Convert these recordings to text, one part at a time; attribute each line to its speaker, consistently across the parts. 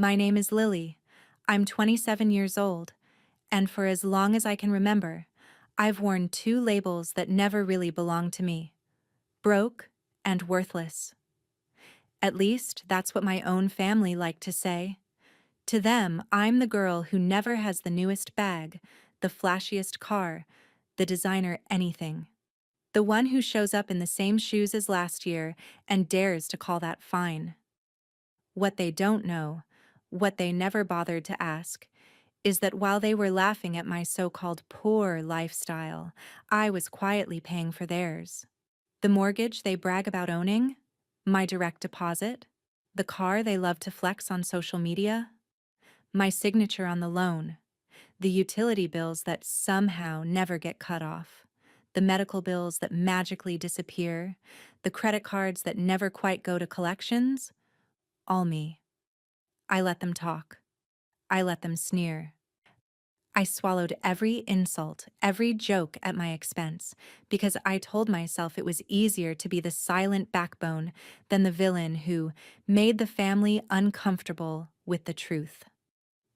Speaker 1: My name is Lily. I'm 27 years old, and for as long as I can remember, I've worn two labels that never really belonged to me: broke and worthless. At least, that's what my own family liked to say. To them, I'm the girl who never has the newest bag, the flashiest car, the designer anything. The one who shows up in the same shoes as last year and dares to call that fine. What they don't know, what they never bothered to ask, is that while they were laughing at my so-called poor lifestyle, I was quietly paying for theirs. The mortgage they brag about owning, my direct deposit, the car they love to flex on social media, my signature on the loan, the utility bills that somehow never get cut off, the medical bills that magically disappear, the credit cards that never quite go to collections, all me. I let them talk. I let them sneer. I swallowed every insult, every joke at my expense, because I told myself it was easier to be the silent backbone than the villain who made the family uncomfortable with the truth.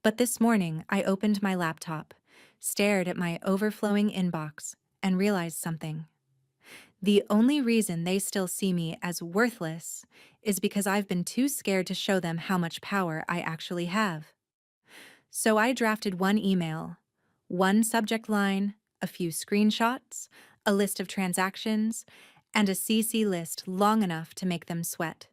Speaker 1: But this morning, I opened my laptop, stared at my overflowing inbox, and realized something. The only reason they still see me as worthless is because I've been too scared to show them how much power I actually have. So I drafted one email, one subject line, a few screenshots, a list of transactions, and a CC list long enough to make them sweat.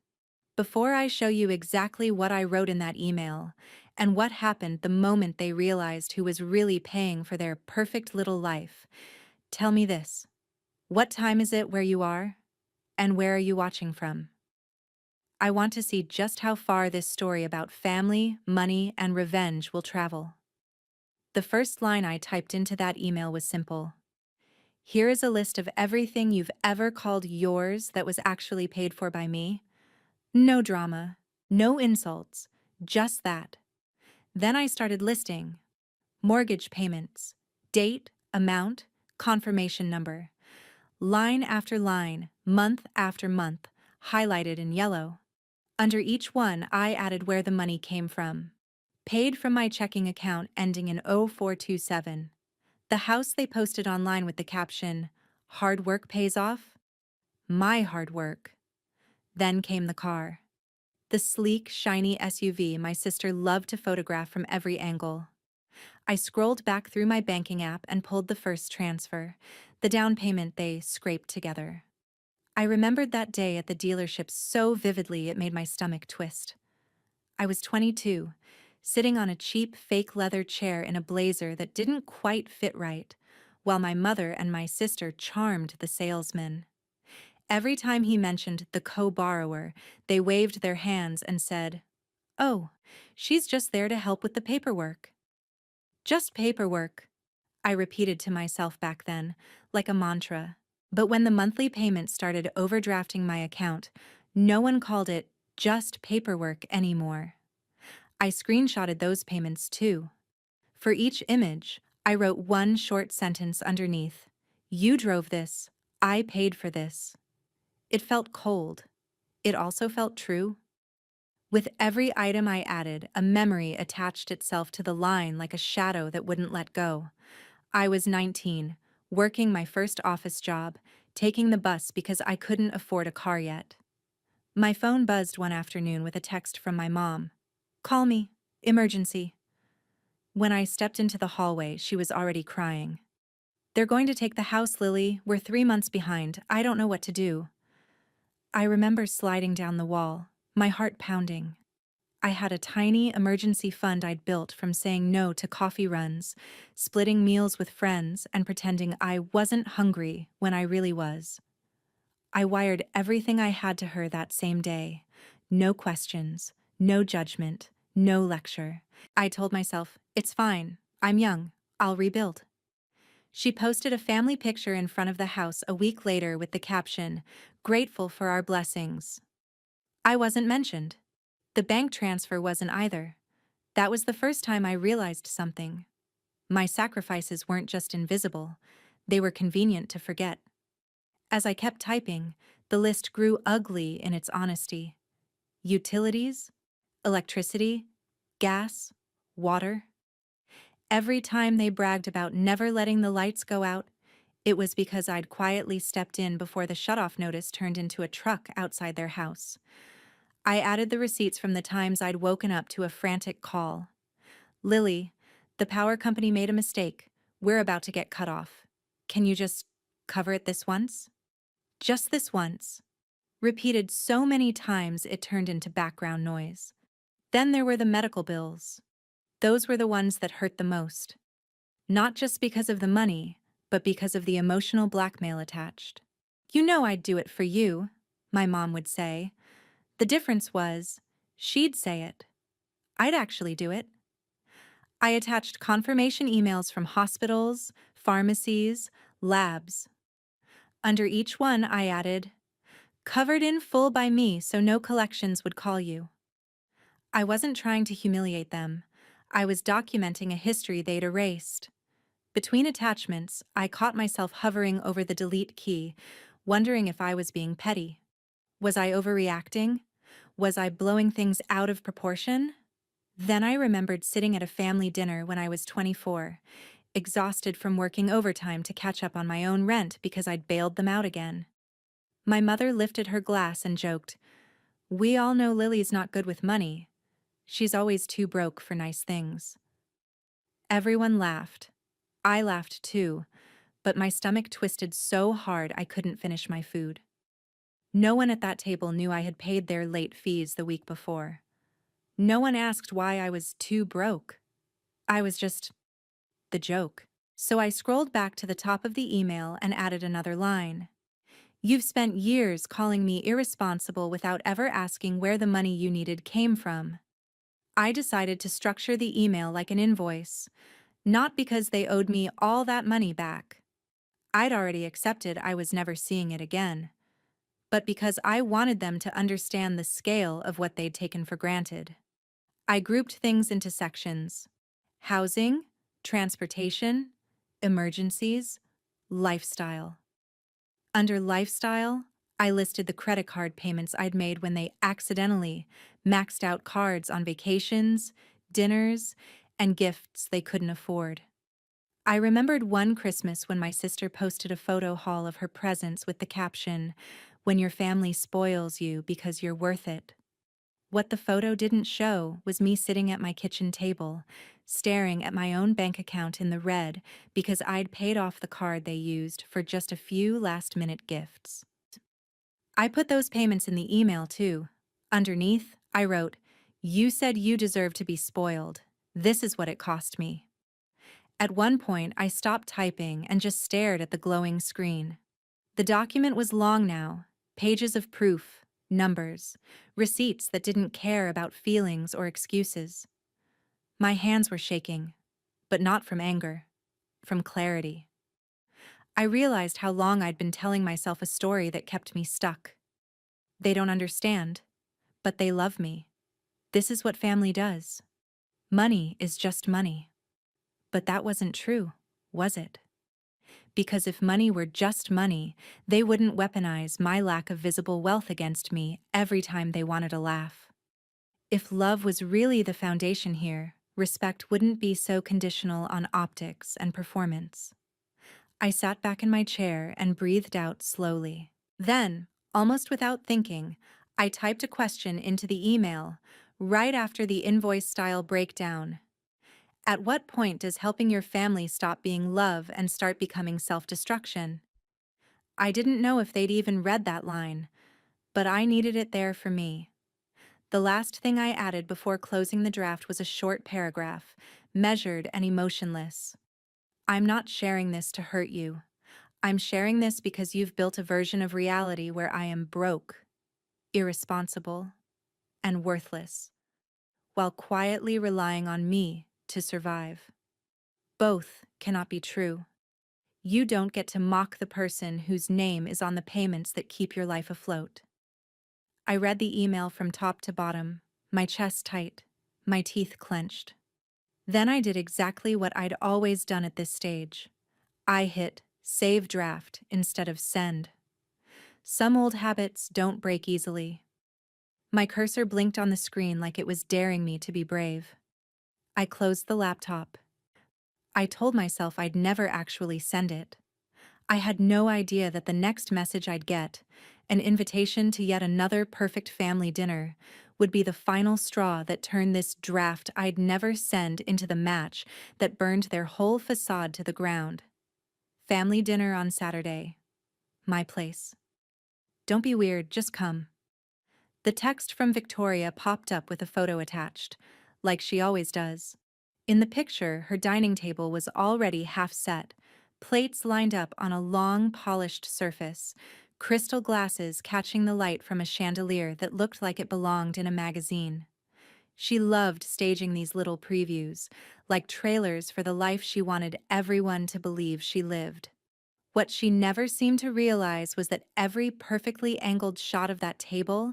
Speaker 1: Before I show you exactly what I wrote in that email and what happened the moment they realized who was really paying for their perfect little life, tell me this. What time is it where you are? And where are you watching from? I want to see just how far this story about family, money, and revenge will travel. The first line I typed into that email was simple. Here is a list of everything you've ever called yours that was actually paid for by me. No drama, no insults, just that. Then I started listing mortgage payments, date, amount, confirmation number, line after line, month after month, highlighted in yellow. Under each one, I added where the money came from. Paid from my checking account ending in 0427. The house they posted online with the caption, "Hard work pays off." My hard work. Then came the car. The sleek, shiny SUV my sister loved to photograph from every angle. I scrolled back through my banking app and pulled the first transfer, the down payment they scraped together. I remembered that day at the dealership so vividly it made my stomach twist. I was 22, sitting on a cheap fake leather chair in a blazer that didn't quite fit right, while my mother and my sister charmed the salesman. Every time he mentioned the co-borrower, they waved their hands and said, "Oh, she's just there to help with the paperwork." Just paperwork, I repeated to myself back then, like a mantra. But when the monthly payments started overdrafting my account, no one called it just paperwork anymore. I screenshotted those payments too. For each image, I wrote one short sentence underneath. You drove this. I paid for this. It felt cold. It also felt true. With every item I added, a memory attached itself to the line like a shadow that wouldn't let go. I was 19, working my first office job, taking the bus because I couldn't afford a car yet. My phone buzzed one afternoon with a text from my mom. "Call me. Emergency." When I stepped into the hallway, she was already crying. "They're going to take the house, Lily. We're 3 months behind. I don't know what to do." I remember sliding down the wall, my heart pounding. I had a tiny emergency fund I'd built from saying no to coffee runs, splitting meals with friends, and pretending I wasn't hungry when I really was. I wired everything I had to her that same day. No questions, no judgment, no lecture. I told myself, it's fine, I'm young, I'll rebuild. She posted a family picture in front of the house a week later with the caption, "Grateful for our blessings." I wasn't mentioned. The bank transfer wasn't either. That was the first time I realized something. My sacrifices weren't just invisible, they were convenient to forget. As I kept typing, the list grew ugly in its honesty. Utilities, electricity, gas, water. Every time they bragged about never letting the lights go out, it was because I'd quietly stepped in before the shutoff notice turned into a truck outside their house. I added the receipts from the times I'd woken up to a frantic call. Lily, the power company made a mistake. We're about to get cut off. Can you just cover it this once? Just this once. Repeated so many times it turned into background noise. Then there were the medical bills. Those were the ones that hurt the most. Not just because of the money, but because of the emotional blackmail attached. You know I'd do it for you, my mom would say. The difference was, she'd say it. I'd actually do it. I attached confirmation emails from hospitals, pharmacies, labs. Under each one, I added, "Covered in full by me so no collections would call you." I wasn't trying to humiliate them. I was documenting a history they'd erased. Between attachments, I caught myself hovering over the delete key, wondering if I was being petty. Was I overreacting? Was I blowing things out of proportion? Then I remembered sitting at a family dinner when I was 24, exhausted from working overtime to catch up on my own rent because I'd bailed them out again. My mother lifted her glass and joked, "We all know Lily's not good with money. She's always too broke for nice things." Everyone laughed. I laughed too, but my stomach twisted so hard I couldn't finish my food. No one at that table knew I had paid their late fees the week before. No one asked why I was too broke. I was just the joke. So I scrolled back to the top of the email and added another line. "You've spent years calling me irresponsible without ever asking where the money you needed came from." I decided to structure the email like an invoice, not because they owed me all that money back. I'd already accepted I was never seeing it again, but because I wanted them to understand the scale of what they'd taken for granted. I grouped things into sections: housing, transportation, emergencies, lifestyle. Under lifestyle, I listed the credit card payments I'd made when they accidentally maxed out cards on vacations, dinners, and gifts they couldn't afford. I remembered one Christmas when my sister posted a photo haul of her presents with the caption, "When your family spoils you because you're worth it." What the photo didn't show was me sitting at my kitchen table, staring at my own bank account in the red because I'd paid off the card they used for just a few last-minute gifts. I put those payments in the email too. Underneath, I wrote, "You said you deserve to be spoiled. This is what it cost me." At one point, I stopped typing and just stared at the glowing screen. The document was long now, pages of proof, numbers, receipts that didn't care about feelings or excuses. My hands were shaking, but not from anger, from clarity. I realized how long I'd been telling myself a story that kept me stuck. They don't understand, but they love me. This is what family does. Money is just money. But that wasn't true, was it? Because if money were just money, they wouldn't weaponize my lack of visible wealth against me every time they wanted a laugh. If love was really the foundation here, respect wouldn't be so conditional on optics and performance. I sat back in my chair and breathed out slowly. Then, almost without thinking, I typed a question into the email, right after the invoice-style breakdown. At what point does helping your family stop being love and start becoming self-destruction? I didn't know if they'd even read that line, but I needed it there for me. The last thing I added before closing the draft was a short paragraph, measured and emotionless. "I'm not sharing this to hurt you. I'm sharing this because you've built a version of reality where I am broke, irresponsible, and worthless, while quietly relying on me to survive. Both cannot be true. You don't get to mock the person whose name is on the payments that keep your life afloat." I read the email from top to bottom, my chest tight, my teeth clenched. Then I did exactly what I'd always done at this stage. I hit save draft instead of send. Some old habits don't break easily. My cursor blinked on the screen like it was daring me to be brave. I closed the laptop. I told myself I'd never actually send it. I had no idea that the next message I'd get, an invitation to yet another perfect family dinner, would be the final straw that turned this draft I'd never send into the match that burned their whole facade to the ground. Family dinner on Saturday. My place. Don't be weird, just come. The text from Victoria popped up with a photo attached, like she always does. In the picture, her dining table was already half set, plates lined up on a long, polished surface, crystal glasses catching the light from a chandelier that looked like it belonged in a magazine. She loved staging these little previews, like trailers for the life she wanted everyone to believe she lived. What she never seemed to realize was that every perfectly angled shot of that table,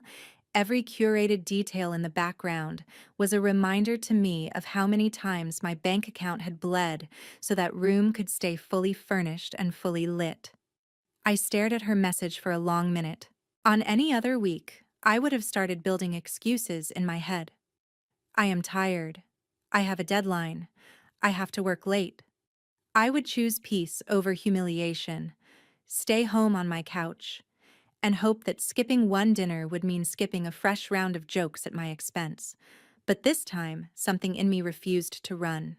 Speaker 1: every curated detail in the background, was a reminder to me of how many times my bank account had bled so that room could stay fully furnished and fully lit. I stared at her message for a long minute. On any other week, I would have started building excuses in my head. I am tired. I have a deadline. I have to work late. I would choose peace over humiliation, stay home on my couch, and hope that skipping one dinner would mean skipping a fresh round of jokes at my expense. But this time, something in me refused to run.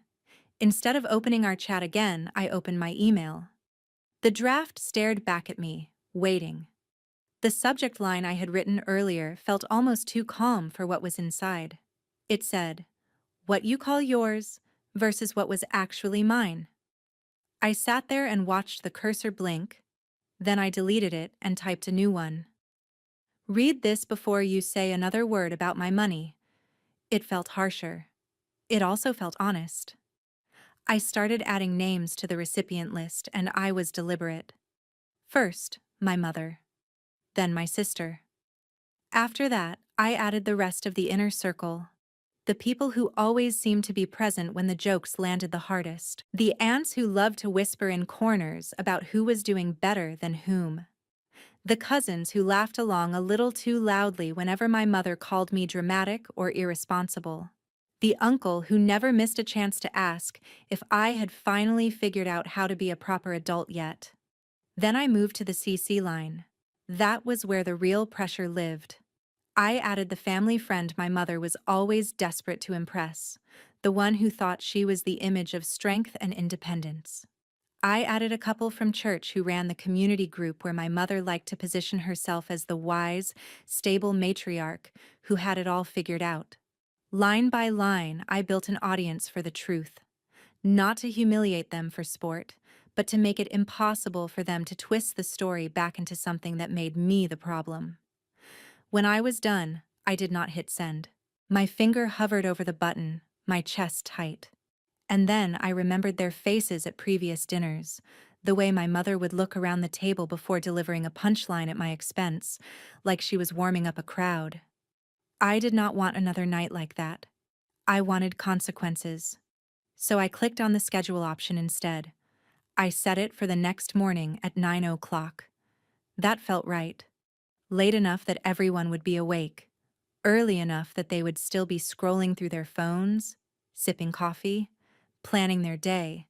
Speaker 1: Instead of opening our chat again, I opened my email. The draft stared back at me, waiting. The subject line I had written earlier felt almost too calm for what was inside. It said, "What you call yours versus what was actually mine." I sat there and watched the cursor blink, then I deleted it and typed a new one. "Read this before you say another word about my money." It felt harsher. It also felt honest. I started adding names to the recipient list, and I was deliberate. First, my mother. Then my sister. After that, I added the rest of the inner circle. The people who always seemed to be present when the jokes landed the hardest. The aunts who loved to whisper in corners about who was doing better than whom. The cousins who laughed along a little too loudly whenever my mother called me dramatic or irresponsible. The uncle who never missed a chance to ask if I had finally figured out how to be a proper adult yet. Then I moved to the CC line. That was where the real pressure lived. I added the family friend my mother was always desperate to impress, the one who thought she was the image of strength and independence. I added a couple from church who ran the community group where my mother liked to position herself as the wise, stable matriarch who had it all figured out. Line by line, I built an audience for the truth, not to humiliate them for sport, but to make it impossible for them to twist the story back into something that made me the problem. When I was done, I did not hit send. My finger hovered over the button, my chest tight. And then I remembered their faces at previous dinners, the way my mother would look around the table before delivering a punchline at my expense, like she was warming up a crowd. I did not want another night like that. I wanted consequences. So I clicked on the schedule option instead. I set it for the next morning at 9 o'clock. That felt right. Late enough that everyone would be awake. Early enough that they would still be scrolling through their phones, sipping coffee, planning their day,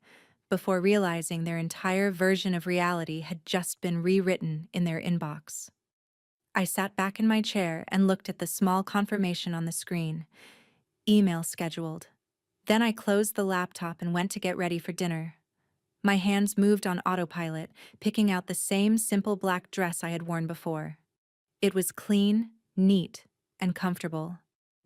Speaker 1: before realizing their entire version of reality had just been rewritten in their inbox. I sat back in my chair and looked at the small confirmation on the screen. Email scheduled. Then I closed the laptop and went to get ready for dinner. My hands moved on autopilot, picking out the same simple black dress I had worn before. It was clean, neat, and comfortable,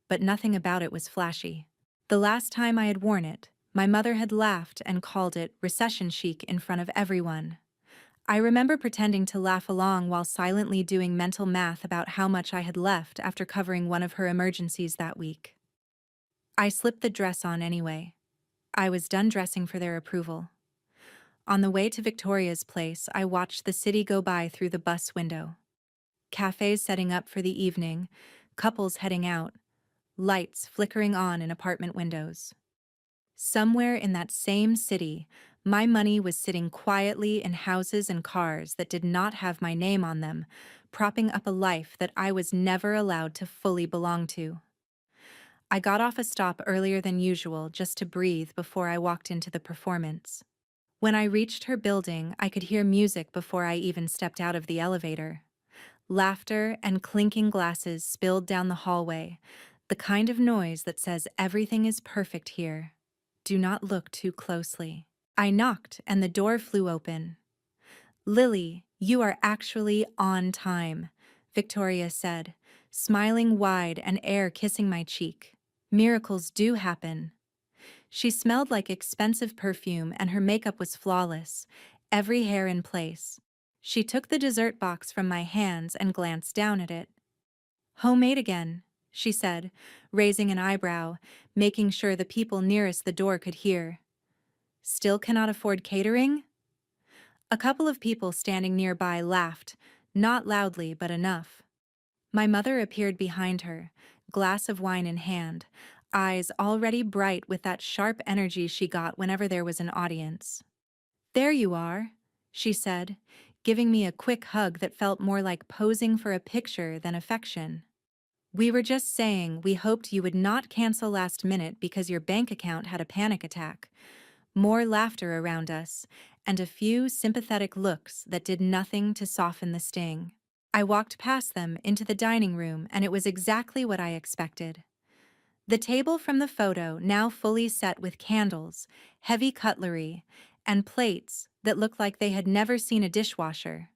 Speaker 1: but nothing about it was flashy. The last time I had worn it, my mother had laughed and called it recession chic in front of everyone. I remember pretending to laugh along while silently doing mental math about how much I had left after covering one of her emergencies that week. I slipped the dress on anyway. I was done dressing for their approval. On the way to Victoria's place, I watched the city go by through the bus window. Cafes setting up for the evening, couples heading out, lights flickering on in apartment windows. Somewhere in that same city, my money was sitting quietly in houses and cars that did not have my name on them, propping up a life that I was never allowed to fully belong to. I got off a stop earlier than usual just to breathe before I walked into the performance. When I reached her building, I could hear music before I even stepped out of the elevator. Laughter and clinking glasses spilled down the hallway, the kind of noise that says everything is perfect here. Do not look too closely. I knocked and the door flew open. "Lily, you are actually on time," Victoria said, smiling wide and air kissing my cheek. Miracles do happen. She smelled like expensive perfume and her makeup was flawless, every hair in place. She took the dessert box from my hands and glanced down at it. "Homemade again," she said, raising an eyebrow, making sure the people nearest the door could hear. "Still cannot afford catering?" A couple of people standing nearby laughed, not loudly but enough. My mother appeared behind her, glass of wine in hand, eyes already bright with that sharp energy she got whenever there was an audience. "There you are," she said, giving me a quick hug that felt more like posing for a picture than affection. "We were just saying we hoped you would not cancel last minute because your bank account had a panic attack." More laughter around us, and a few sympathetic looks that did nothing to soften the sting. I walked past them into the dining room, and it was exactly what I expected. The table from the photo now fully set with candles, heavy cutlery, and plates that looked like they had never seen a dishwasher.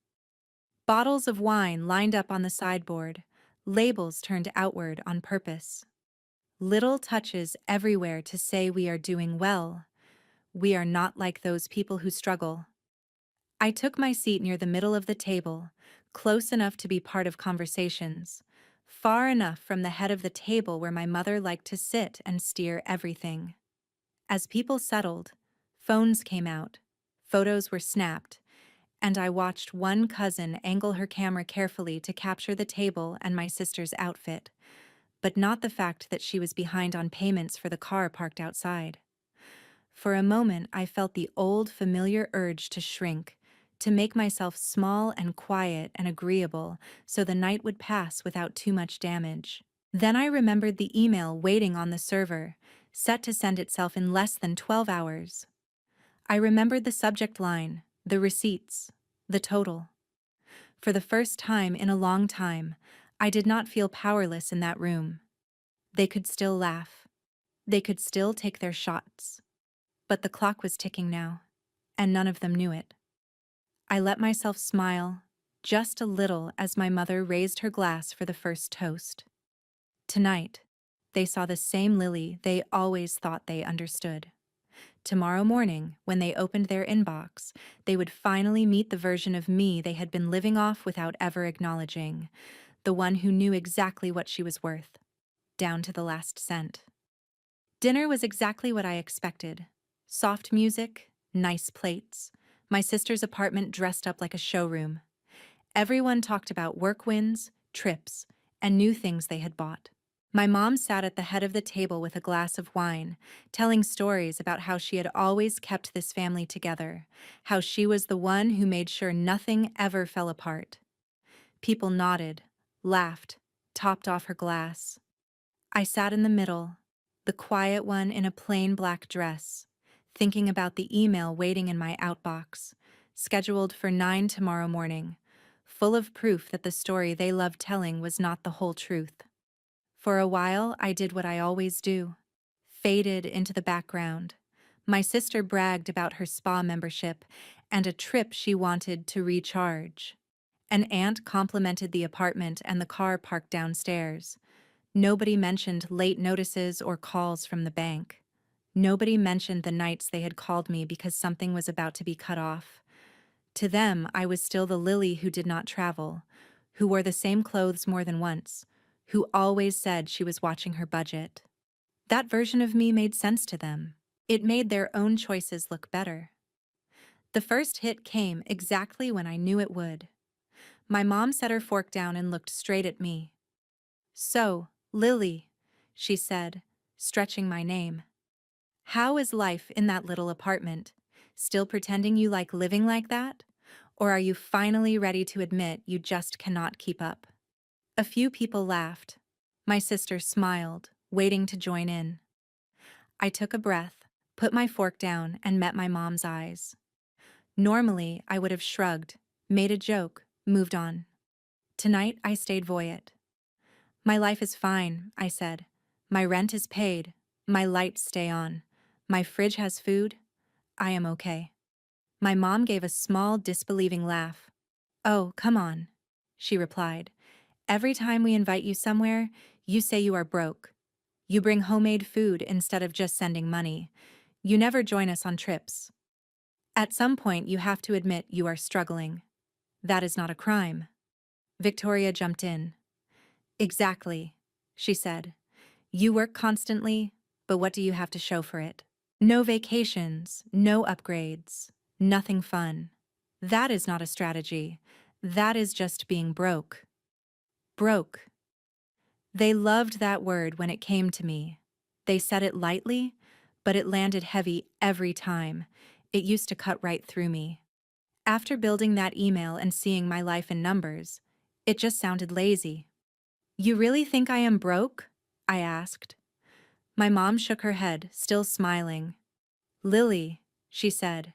Speaker 1: Bottles of wine lined up on the sideboard, labels turned outward on purpose. Little touches everywhere to say we are doing well. We are not like those people who struggle. I took my seat near the middle of the table, close enough to be part of conversations, far enough from the head of the table where my mother liked to sit and steer everything. As people settled, phones came out, photos were snapped, and I watched one cousin angle her camera carefully to capture the table and my sister's outfit, but not the fact that she was behind on payments for the car parked outside. For a moment, I felt the old, familiar urge to shrink, to make myself small and quiet and agreeable so the night would pass without too much damage. Then I remembered the email waiting on the server, set to send itself in less than 12 hours. I remembered the subject line, the receipts, the total. For the first time in a long time, I did not feel powerless in that room. They could still laugh. They could still take their shots. But the clock was ticking now, and none of them knew it. I let myself smile, just a little, as my mother raised her glass for the first toast. Tonight, they saw the same Lily they always thought they understood. Tomorrow morning, when they opened their inbox, they would finally meet the version of me they had been living off without ever acknowledging, the one who knew exactly what she was worth, down to the last cent. Dinner was exactly what I expected. Soft music, nice plates, my sister's apartment dressed up like a showroom. Everyone talked about work wins, trips, and new things they had bought. My mom sat at the head of the table with a glass of wine, telling stories about how she had always kept this family together, how she was the one who made sure nothing ever fell apart. People nodded, laughed, topped off her glass. I sat in the middle, the quiet one in a plain black dress, thinking about the email waiting in my outbox, scheduled for 9 tomorrow morning, full of proof that the story they loved telling was not the whole truth. For a while, I did what I always do, faded into the background. My sister bragged about her spa membership and a trip she wanted to recharge. An aunt complimented the apartment and the car parked downstairs. Nobody mentioned late notices or calls from the bank. Nobody mentioned the nights they had called me because something was about to be cut off. To them, I was still the Lily who did not travel, who wore the same clothes more than once, who always said she was watching her budget. That version of me made sense to them. It made their own choices look better. The first hit came exactly when I knew it would. My mom set her fork down and looked straight at me. "So, Lily," she said, stretching my name. "How is life in that little apartment? Still pretending you like living like that? Or are you finally ready to admit you just cannot keep up?" A few people laughed. My sister smiled, waiting to join in. I took a breath, put my fork down, and met my mom's eyes. Normally, I would have shrugged, made a joke, moved on. Tonight, I stayed voyant. My life is fine, I said. My rent is paid. My lights stay on. My fridge has food. I am okay. My mom gave a small, disbelieving laugh. Oh, come on, she replied. Every time we invite you somewhere, you say you are broke. You bring homemade food instead of just sending money. You never join us on trips. At some point, you have to admit you are struggling. That is not a crime. Victoria jumped in. Exactly, she said. You work constantly, but what do you have to show for it? No vacations, no upgrades, nothing fun. That is not a strategy. That is just being broke. Broke. They loved that word when it came to me. They said it lightly, but it landed heavy every time. It used to cut right through me. After building that email and seeing my life in numbers, it just sounded lazy. You really think I am broke? I asked. My mom shook her head, still smiling. Lily, she said,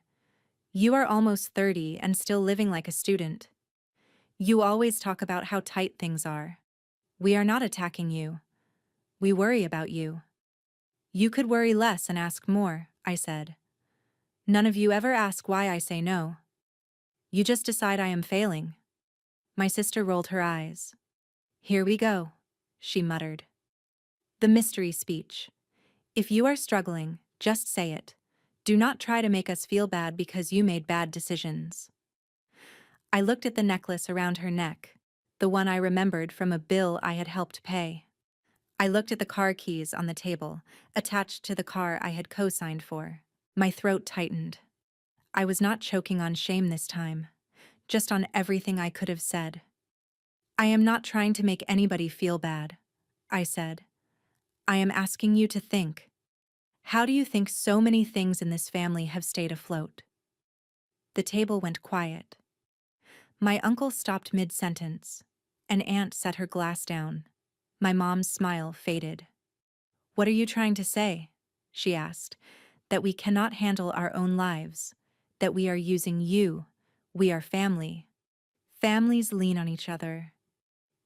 Speaker 1: you are almost 30 and still living like a student. You always talk about how tight things are. We are not attacking you. We worry about you. You could worry less and ask more, I said. None of you ever ask why I say no. You just decide I am failing. My sister rolled her eyes. Here we go, she muttered. The mystery speech. If you are struggling, just say it. Do not try to make us feel bad because you made bad decisions. I looked at the necklace around her neck, the one I remembered from a bill I had helped pay. I looked at the car keys on the table, attached to the car I had co-signed for. My throat tightened. I was not choking on shame this time, just on everything I could have said. I am not trying to make anybody feel bad, I said. I am asking you to think. How do you think so many things in this family have stayed afloat? The table went quiet. My uncle stopped mid-sentence. An aunt set her glass down. My mom's smile faded. What are you trying to say? She asked. That we cannot handle our own lives. That we are using you. We are family. Families lean on each other.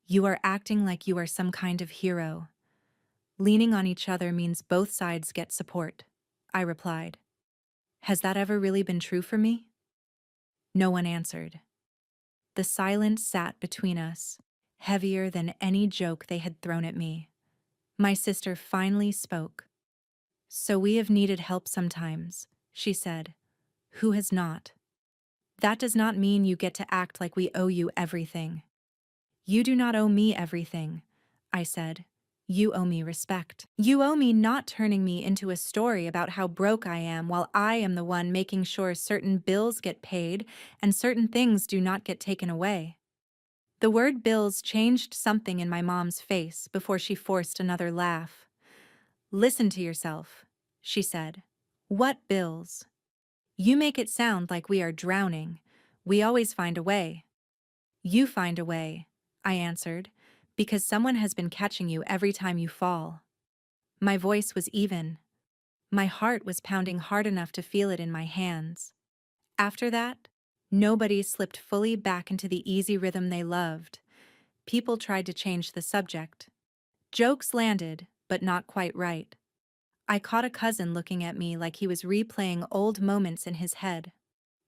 Speaker 1: You are acting like you are some kind of hero. Leaning on each other means both sides get support, I replied. Has that ever really been true for me? No one answered. The silence sat between us, heavier than any joke they had thrown at me. My sister finally spoke. So we have needed help sometimes, she said. Who has not? That does not mean you get to act like we owe you everything. You do not owe me everything, I said. You owe me respect. You owe me not turning me into a story about how broke I am while I am the one making sure certain bills get paid and certain things do not get taken away. The word bills changed something in my mom's face before she forced another laugh. Listen to yourself, she said. What bills? You make it sound like we are drowning. We always find a way. You find a way, I answered, because someone has been catching you every time you fall. My voice was even. My heart was pounding hard enough to feel it in my hands. After that, nobody slipped fully back into the easy rhythm they loved. People tried to change the subject. Jokes landed, but not quite right. I caught a cousin looking at me like he was replaying old moments in his head.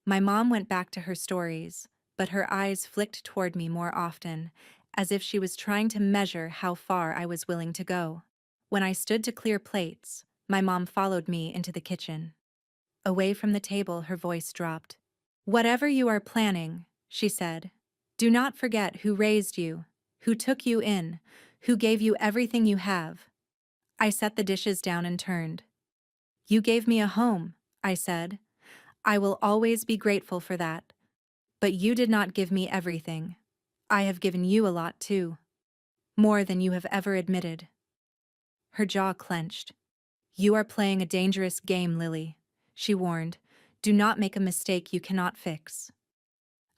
Speaker 1: My mom went back to her stories, but her eyes flicked toward me more often, as if she was trying to measure how far I was willing to go. When I stood to clear plates, my mom followed me into the kitchen. Away from the table, her voice dropped. Whatever you are planning, she said, do not forget who raised you, who took you in, who gave you everything you have. I set the dishes down and turned. You gave me a home, I said. I will always be grateful for that. But you did not give me everything. I have given you a lot too. More than you have ever admitted. Her jaw clenched. You are playing a dangerous game, Lily, she warned. Do not make a mistake you cannot fix.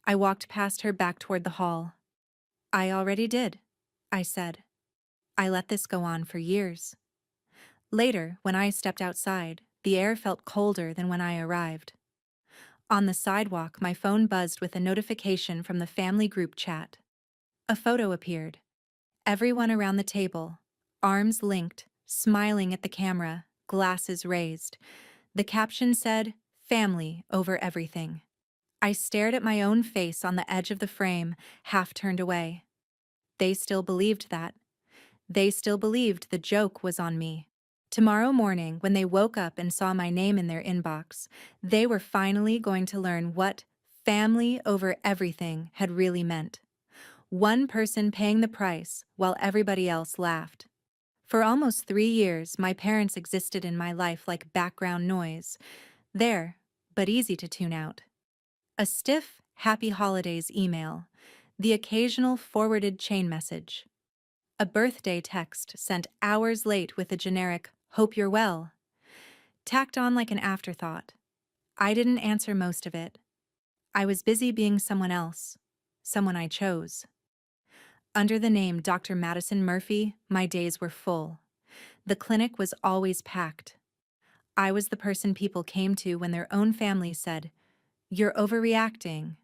Speaker 1: I walked past her back toward the hall. I already did, I said. I let this go on for years. Later, when I stepped outside, the air felt colder than when I arrived. On the sidewalk, my phone buzzed with a notification from the family group chat. A photo appeared. Everyone around the table, arms linked, smiling at the camera, glasses raised. The caption said, "Family over everything." I stared at my own face on the edge of the frame, half turned away. They still believed that. They still believed the joke was on me. Tomorrow morning, when they woke up and saw my name in their inbox, they were finally going to learn what family over everything had really meant. One person paying the price while everybody else laughed. For almost 3 years, my parents existed in my life like background noise. There, but easy to tune out. A stiff, happy holidays email. The occasional forwarded chain message. A birthday text sent hours late with a generic, "Hope you're well," tacked on like an afterthought. I didn't answer most of it. I was busy being someone else, someone I chose. Under the name Dr. Madison Murphy, my days were full. The clinic was always packed. I was the person people came to when their own family said, "You're overreacting,"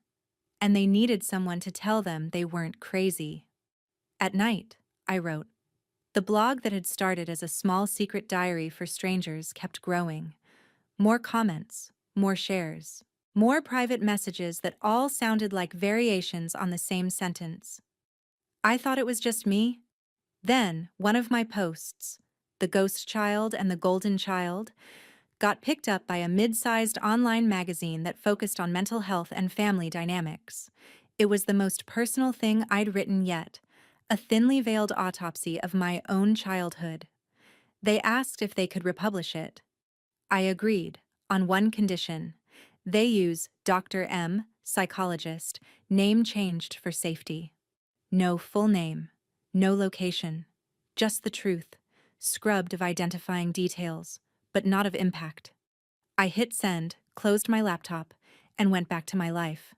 Speaker 1: and they needed someone to tell them they weren't crazy. At night, I wrote. The blog that had started as a small secret diary for strangers kept growing. More comments, more shares, more private messages that all sounded like variations on the same sentence. I thought it was just me. Then, one of my posts, "The Ghost Child and the Golden Child," got picked up by a mid-sized online magazine that focused on mental health and family dynamics. It was the most personal thing I'd written yet, a thinly veiled autopsy of my own childhood. They asked if they could republish it. I agreed, on one condition. They use Dr. M, psychologist, name changed for safety. No full name, no location, just the truth, scrubbed of identifying details, but not of impact. I hit send, closed my laptop, and went back to my life.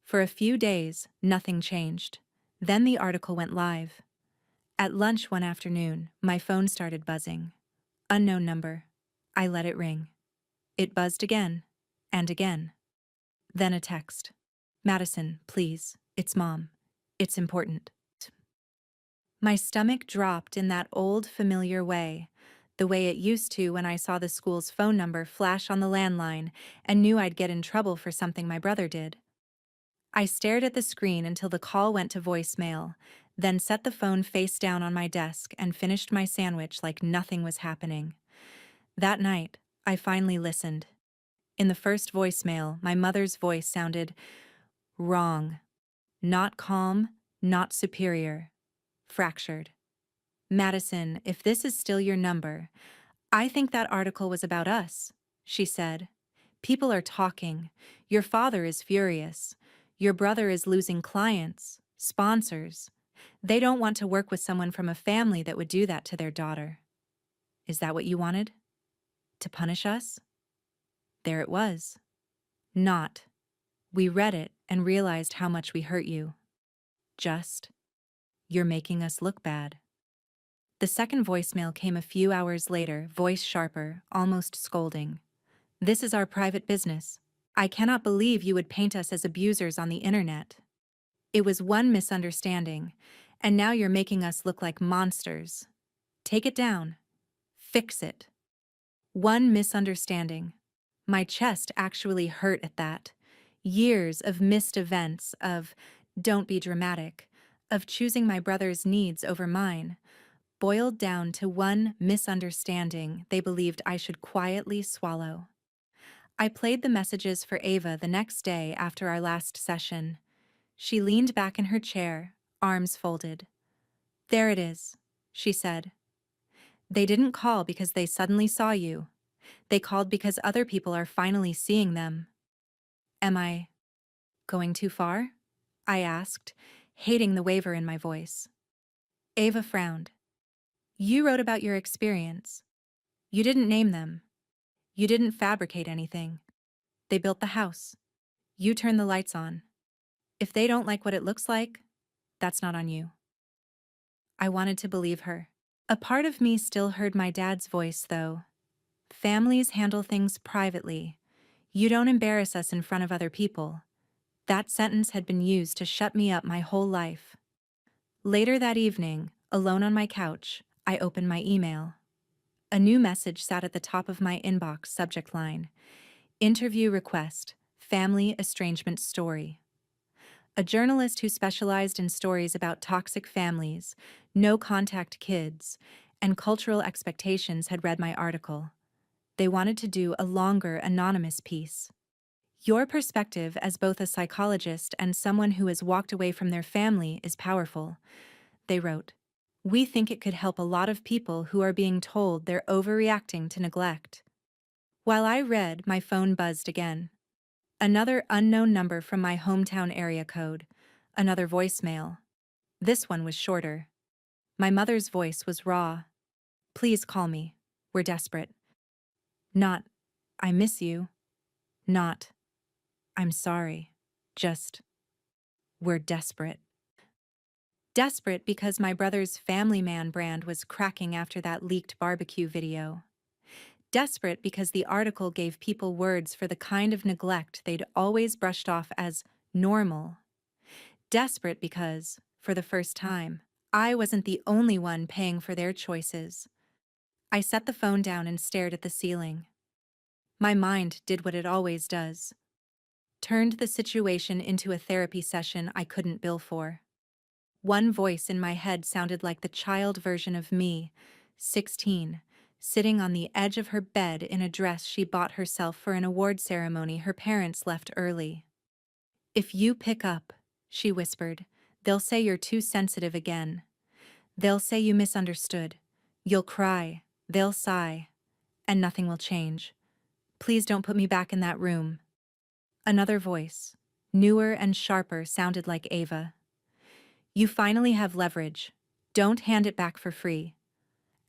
Speaker 1: For a few days, nothing changed. Then the article went live. At lunch one afternoon, my phone started buzzing. Unknown number. I let it ring. It buzzed again, and again. Then a text. "Madison, please, it's Mom. It's important." My stomach dropped in that old familiar way, the way it used to when I saw the school's phone number flash on the landline and knew I'd get in trouble for something my brother did. I stared at the screen until the call went to voicemail, then set the phone face down on my desk and finished my sandwich like nothing was happening. That night, I finally listened. In the first voicemail, my mother's voice sounded wrong, not calm, not superior, fractured. "Madison, if this is still your number, I think that article was about us," she said. "People are talking. Your father is furious. Your brother is losing clients, sponsors. They don't want to work with someone from a family that would do that to their daughter. Is that what you wanted? To punish us?" There it was. Not. "We read it and realized how much we hurt you." Just, "You're making us look bad." The second voicemail came a few hours later, voice sharper, almost scolding. "This is our private business. I cannot believe you would paint us as abusers on the internet. It was one misunderstanding, and now you're making us look like monsters. Take it down. Fix it." One misunderstanding. My chest actually hurt at that. Years of missed events, of "don't be dramatic," of choosing my brother's needs over mine, boiled down to one misunderstanding they believed I should quietly swallow. I played the messages for Ava the next day after our last session. She leaned back in her chair, arms folded. "There it is," she said. "They didn't call because they suddenly saw you. They called because other people are finally seeing them." Am I going too far? I asked, hating the waver in my voice. Ava frowned. "You wrote about your experience. You didn't name them. You didn't fabricate anything. They built the house. You turned the lights on. If they don't like what it looks like, that's not on you." I wanted to believe her. A part of me still heard my dad's voice, though. Families handle things privately. You don't embarrass us in front of other people. That sentence had been used to shut me up my whole life. Later that evening, alone on my couch, I opened my email. A new message sat at the top of my inbox subject line: Interview request, family estrangement story. A journalist who specialized in stories about toxic families, no-contact kids, and cultural expectations had read my article. They wanted to do a longer, anonymous piece. Your perspective as both a psychologist and someone who has walked away from their family is powerful, they wrote. We think it could help a lot of people who are being told they're overreacting to neglect. While I read, my phone buzzed again. Another unknown number from my hometown area code. Another voicemail. This one was shorter. My mother's voice was raw. Please call me. We're desperate. Not, I miss you. Not, I'm sorry. Just, we're desperate. Desperate because my brother's Family Man brand was cracking after that leaked barbecue video. Desperate because the article gave people words for the kind of neglect they'd always brushed off as normal. Desperate because, for the first time, I wasn't the only one paying for their choices. I set the phone down and stared at the ceiling. My mind did what it always does. Turned the situation into a therapy session I couldn't bill for. One voice in my head sounded like the child version of me, 16, sitting on the edge of her bed in a dress she bought herself for an award ceremony her parents left early. If you pick up, she whispered, they'll say you're too sensitive again. They'll say you misunderstood. You'll cry, they'll sigh, and nothing will change. Please don't put me back in that room. Another voice, newer and sharper, sounded like Ava. You finally have leverage. Don't hand it back for free.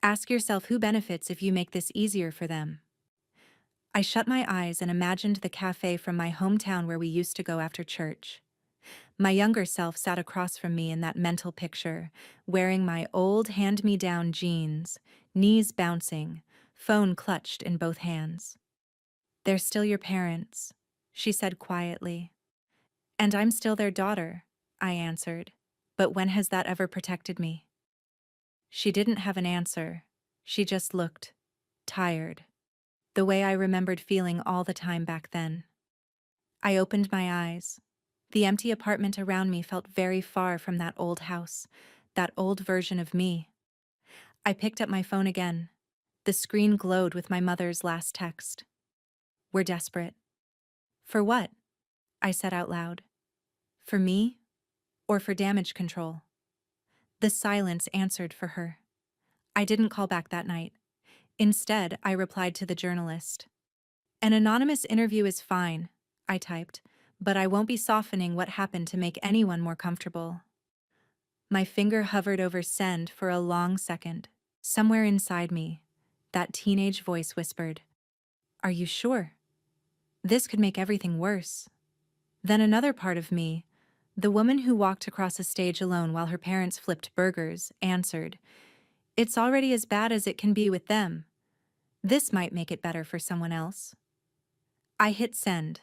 Speaker 1: Ask yourself who benefits if you make this easier for them. I shut my eyes and imagined the cafe from my hometown where we used to go after church. My younger self sat across from me in that mental picture, wearing my old hand-me-down jeans, knees bouncing, phone clutched in both hands. They're still your parents, she said quietly. And I'm still their daughter, I answered. But when has that ever protected me? She didn't have an answer. She just looked tired, the way I remembered feeling all the time back then. I opened my eyes. The empty apartment around me felt very far from that old house, that old version of me. I picked up my phone again. The screen glowed with my mother's last text. We're desperate. For what? I said out loud. For me? Or for damage control? The silence answered for her. I didn't call back that night. Instead, I replied to the journalist. An anonymous interview is fine, I typed, but I won't be softening what happened to make anyone more comfortable. My finger hovered over send for a long second. Somewhere inside me, that teenage voice whispered, Are you sure? This could make everything worse. Then another part of me, the woman who walked across a stage alone while her parents flipped burgers, answered, It's already as bad as it can be with them. This might make it better for someone else. I hit send.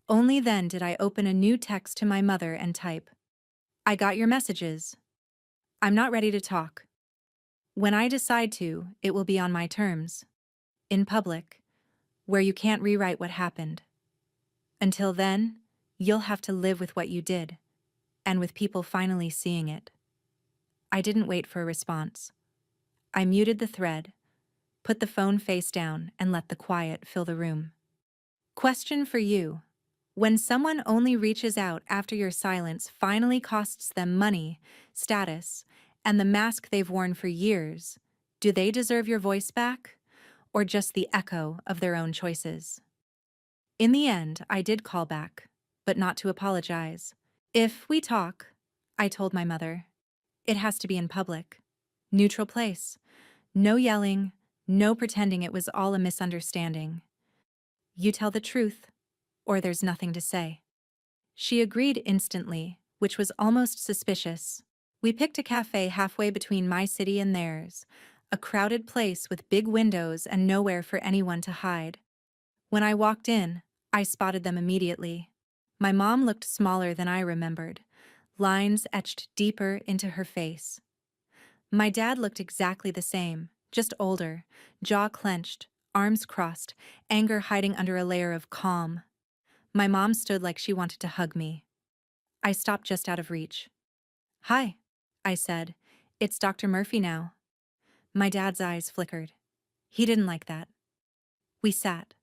Speaker 1: Only then did I open a new text to my mother and type, I got your messages. I'm not ready to talk. When I decide to, it will be on my terms. In public, where you can't rewrite what happened. Until then, you'll have to live with what you did, and with people finally seeing it. I didn't wait for a response. I muted the thread, put the phone face down, and let the quiet fill the room. Question for you. When someone only reaches out after your silence finally costs them money, status, and the mask they've worn for years, do they deserve your voice back, or just the echo of their own choices? In the end, I did call back, but not to apologize. If we talk, I told my mother, it has to be in public. Neutral place. No yelling, no pretending it was all a misunderstanding. You tell the truth, or there's nothing to say. She agreed instantly, which was almost suspicious. We picked a cafe halfway between my city and theirs, a crowded place with big windows and nowhere for anyone to hide. When I walked in, I spotted them immediately. My mom looked smaller than I remembered, lines etched deeper into her face. My dad looked exactly the same, just older, jaw clenched, arms crossed, anger hiding under a layer of calm. My mom stood like she wanted to hug me. I stopped just out of reach. "Hi," I said. "It's Dr. Murphy now." My dad's eyes flickered. He didn't like that. We sat.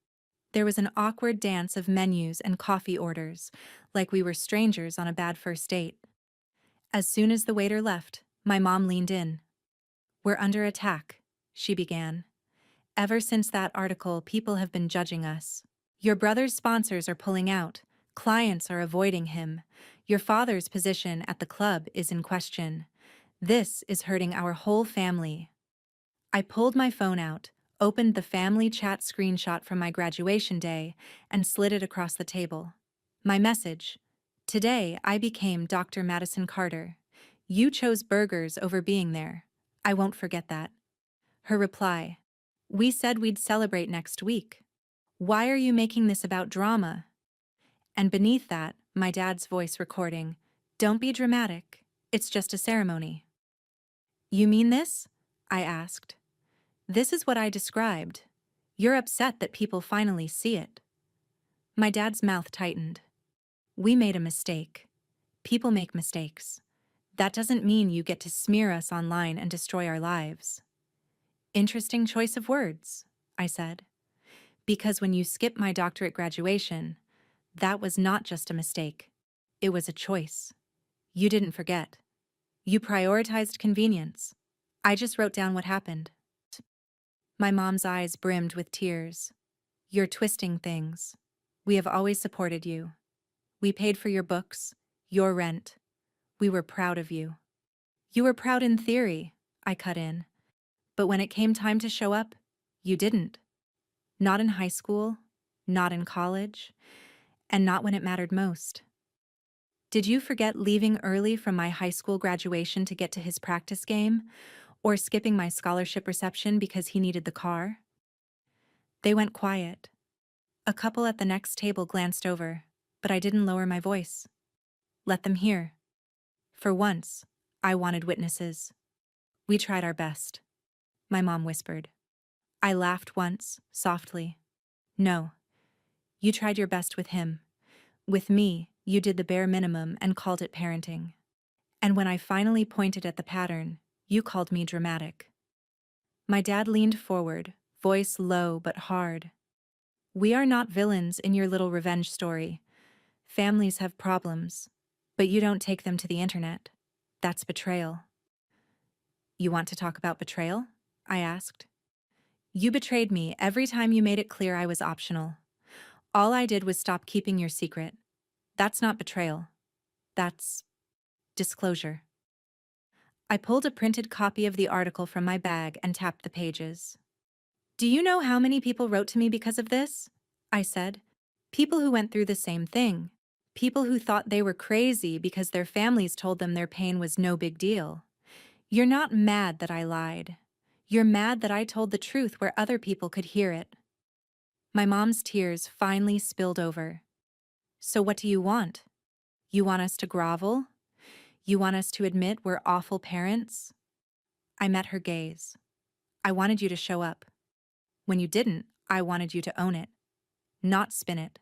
Speaker 1: There was an awkward dance of menus and coffee orders, like we were strangers on a bad first date. As soon as the waiter left, my mom leaned in. "We're under attack," she began. "Ever since that article, people have been judging us. Your brother's sponsors are pulling out. Clients are avoiding him. Your father's position at the club is in question. This is hurting our whole family." I pulled my phone out, opened the family chat screenshot from my graduation day, and slid it across the table. My message: "Today I became Dr. Madison Carter. You chose burgers over being there. I won't forget that." Her reply: "We said we'd celebrate next week. Why are you making this about drama?" And beneath that, my dad's voice recording: "Don't be dramatic. It's just a ceremony." "You mean this?" I asked. "This is what I described. You're upset that people finally see it." My dad's mouth tightened. "We made a mistake. People make mistakes. That doesn't mean you get to smear us online and destroy our lives." "Interesting choice of words," I said. "Because when you skipped my doctorate graduation, that was not just a mistake. It was a choice. You didn't forget. You prioritized convenience. I just wrote down what happened." My mom's eyes brimmed with tears. "You're twisting things. We have always supported you. We paid for your books, your rent. We were proud of you." "You were proud in theory," I cut in. "But when it came time to show up, you didn't. Not in high school, not in college, and not when it mattered most." "Did you forget leaving early from my high school graduation to get to his practice game, or skipping my scholarship reception because he needed the car?" They went quiet. A couple at the next table glanced over, but I didn't lower my voice. Let them hear. For once, I wanted witnesses. "We tried our best," my mom whispered. I laughed once, softly. "No, you tried your best with him. With me, you did the bare minimum and called it parenting. And when I finally pointed at the pattern, you called me dramatic." My dad leaned forward, voice low but hard. "We are not villains in your little revenge story. Families have problems, but you don't take them to the internet. That's betrayal." "You want to talk about betrayal?" I asked. "You betrayed me every time you made it clear I was optional. All I did was stop keeping your secret. That's not betrayal. That's disclosure." I pulled a printed copy of the article from my bag and tapped the pages. "Do you know how many people wrote to me because of this?" I said. "People who went through the same thing. People who thought they were crazy because their families told them their pain was no big deal. You're not mad that I lied. You're mad that I told the truth where other people could hear it." My mom's tears finally spilled over. "So what do you want? You want us to grovel? You want us to admit we're awful parents?" I met her gaze. "I wanted you to show up. When you didn't, I wanted you to own it. Not spin it.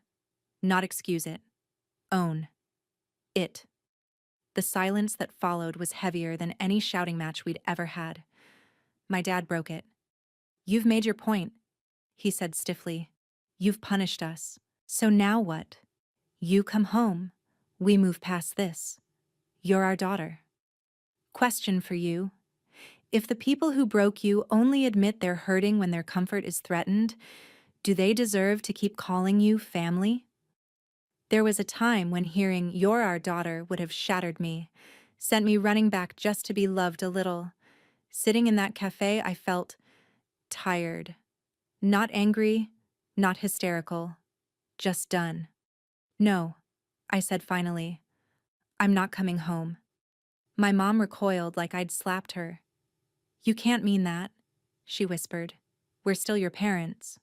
Speaker 1: Not excuse it. Own it." The silence that followed was heavier than any shouting match we'd ever had. My dad broke it. "You've made your point," he said stiffly. "You've punished us. So now what? You come home. We move past this. You're our daughter. Question for you. If the people who broke you only admit they're hurting when their comfort is threatened, do they deserve to keep calling you family?" There was a time when hearing "you're our daughter" would have shattered me, sent me running back just to be loved a little. Sitting in that cafe, I felt tired. Not angry, not hysterical, just done. "No," I said finally. "I'm not coming home." My mom recoiled like I'd slapped her. "You can't mean that," she whispered. "We're still your parents."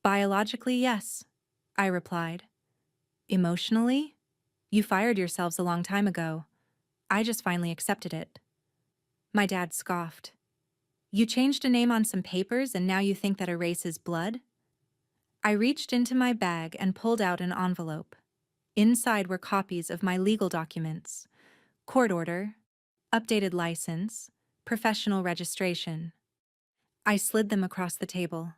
Speaker 1: "Biologically, yes," I replied. "Emotionally? You fired yourselves a long time ago. I just finally accepted it." My dad scoffed. "You changed a name on some papers and now you think that erases blood?" I reached into my bag and pulled out an envelope. Inside were copies of my legal documents: court order, updated license, professional registration. I slid them across the table.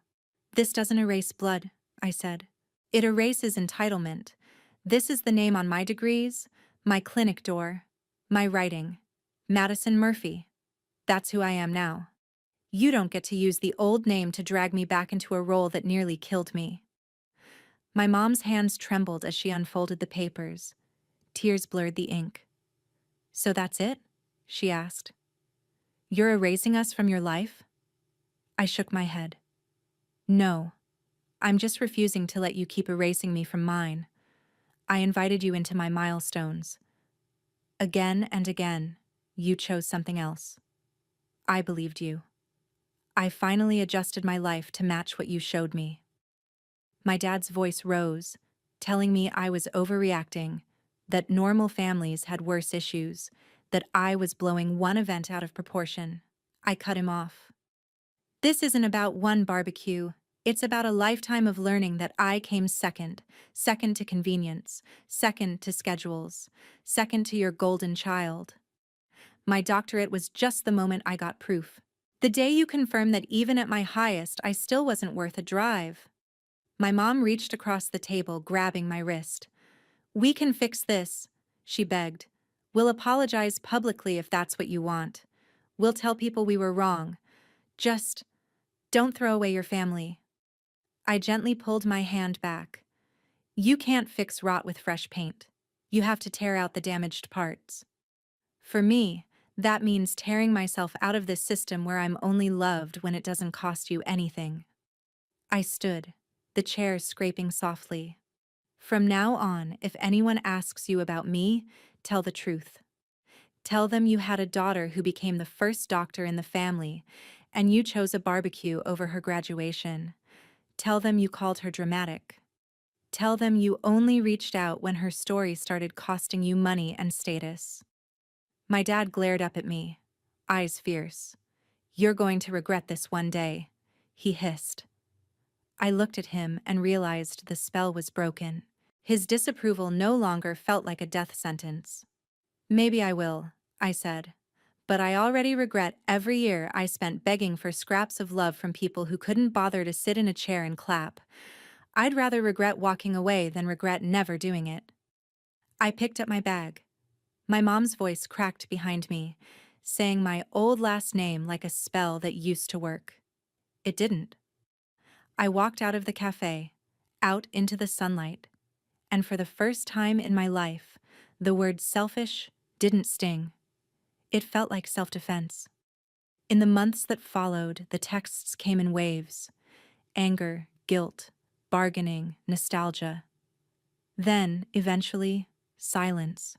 Speaker 1: "This doesn't erase blood," I said. "It erases entitlement. This is the name on my degrees, my clinic door, my writing. Madison Murphy. That's who I am now. You don't get to use the old name to drag me back into a role that nearly killed me." My mom's hands trembled as she unfolded the papers. Tears blurred the ink. "So that's it?" she asked. "You're erasing us from your life?" I shook my head. "No, I'm just refusing to let you keep erasing me from mine. I invited you into my milestones. Again and again, you chose something else. I believed you. I finally adjusted my life to match what you showed me." My dad's voice rose, telling me I was overreacting, that normal families had worse issues, that I was blowing one event out of proportion. I cut him off. "This isn't about one barbecue. It's about a lifetime of learning that I came second, second to convenience, second to schedules, second to your golden child. My doctorate was just the moment I got proof. The day you confirmed that even at my highest, I still wasn't worth a drive." My mom reached across the table, grabbing my wrist. "We can fix this," she begged. "We'll apologize publicly if that's what you want. We'll tell people we were wrong. Just don't throw away your family." I gently pulled my hand back. "You can't fix rot with fresh paint. You have to tear out the damaged parts. For me, that means tearing myself out of this system where I'm only loved when it doesn't cost you anything." I stood, the chair scraping softly. "From now on, if anyone asks you about me, tell the truth. Tell them you had a daughter who became the first doctor in the family, and you chose a barbecue over her graduation. Tell them you called her dramatic. Tell them you only reached out when her story started costing you money and status." My dad glared up at me, eyes fierce. "You're going to regret this one day," he hissed. I looked at him and realized the spell was broken. His disapproval no longer felt like a death sentence. "Maybe I will," I said. "But I already regret every year I spent begging for scraps of love from people who couldn't bother to sit in a chair and clap. I'd rather regret walking away than regret never doing it." I picked up my bag. My mom's voice cracked behind me, saying my old last name like a spell that used to work. It didn't. I walked out of the cafe, out into the sunlight, and for the first time in my life, the word selfish didn't sting. It felt like self-defense. In the months that followed, the texts came in waves: anger, guilt, bargaining, nostalgia. Then, eventually, silence.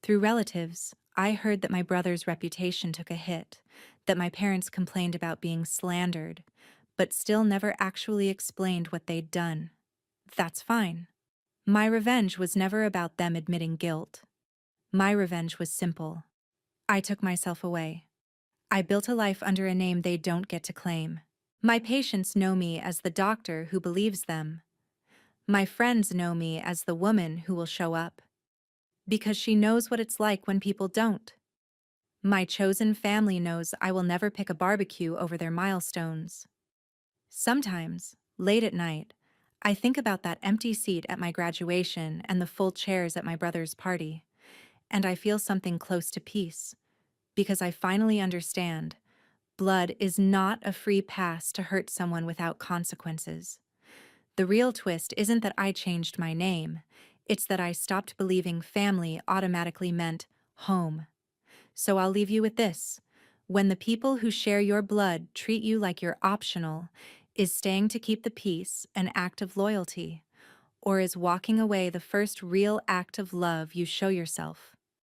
Speaker 1: Through relatives, I heard that my brother's reputation took a hit, that my parents complained about being slandered, but still never actually explained what they'd done. That's fine. My revenge was never about them admitting guilt. My revenge was simple. I took myself away. I built a life under a name they don't get to claim. My patients know me as the doctor who believes them. My friends know me as the woman who will show up. Because she knows what it's like when people don't. My chosen family knows I will never pick a barbecue over their milestones. Sometimes, late at night, I think about that empty seat at my graduation and the full chairs at my brother's party, and I feel something close to peace, because I finally understand blood is not a free pass to hurt someone without consequences. The real twist isn't that I changed my name, it's that I stopped believing family automatically meant home. So I'll leave you with this. When the people who share your blood treat you like you're optional, is staying to keep the peace an act of loyalty? Or is walking away the first real act of love you show yourself?